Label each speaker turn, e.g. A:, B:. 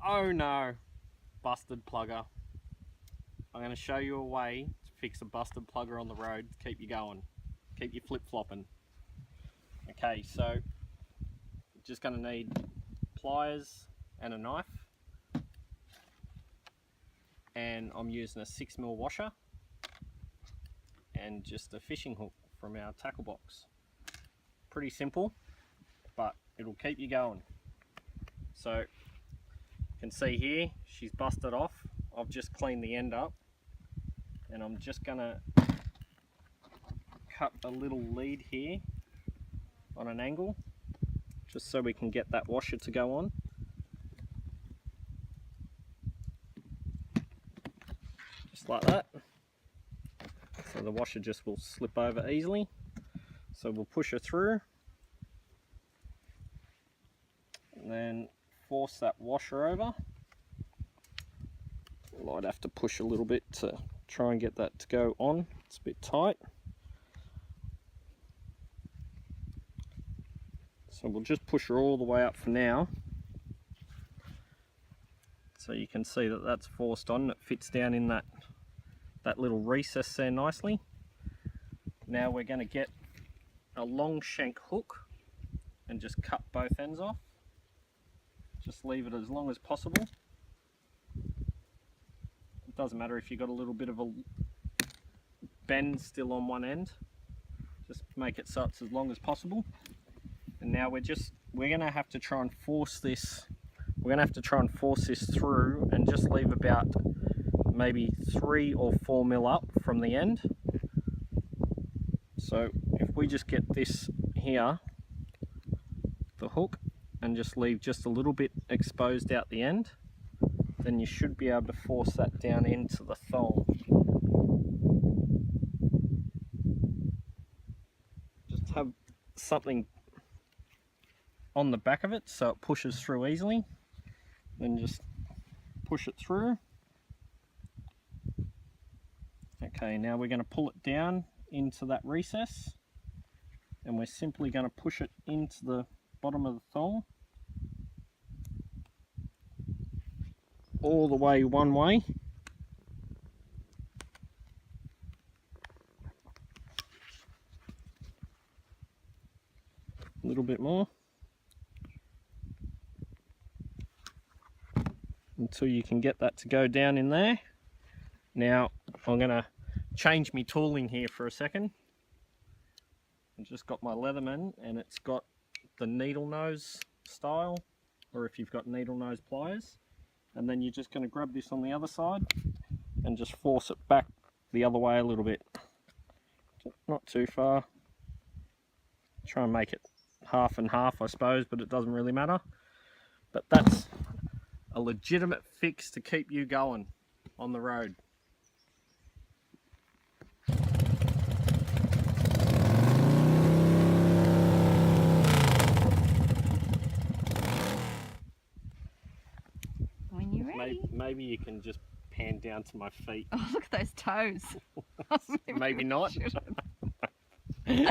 A: Oh no, busted plugger. I'm going to show you a way to fix a busted plugger on the road to keep you going, keep you flip-flopping. Okay, so you're just going to need pliers and a knife, and I'm using a 6mm washer and just a fishing hook from our tackle box. Pretty simple, but it'll keep you going. So you can see here she's busted off. I've just cleaned the end up, and I'm just gonna cut a little lead here on an angle just so we can get that washer to go on. Just like that. So the washer just will slip over easily. So we'll push her through and then force that washer over. I'd have to push a little bit to try and get that to go on. It's a bit tight. So we'll just push her all the way up for now. So you can see that that's forced on. It fits down in that little recess there nicely. Now we're going to get a long shank hook and just cut both ends off. Just leave it as long as possible. It doesn't matter if you've got a little bit of a bend still on one end. Just make it so it's as long as possible. And now we're going to have to try and force this. We're going to have to try and force this through and just leave about maybe 3 or 4 mil up from the end. So if we just get this here, the hook, and just leave just a little bit exposed out the end, then you should be able to force that down into the thong. Just have something on the back of it so it pushes through easily. Then just push it through. Okay, now we're going to pull it down into that recess, and we're simply going to push it into the bottom of the thong all the way one way. A little bit more until you can get that to go down in there. Now I'm going to change my tooling here for a second. I've just got my Leatherman, and it's got the needle nose style, or if you've got needle nose pliers, and then you're just going to grab this on the other side and just force it back the other way a little bit. Not too far. Try and make it half and half, I suppose, but it doesn't really matter. But that's a legitimate fix to keep you going on the road.
B: When you're ready.
A: Maybe you can just pan down to my feet.
B: Oh, look at those toes.
A: Maybe not. Okay.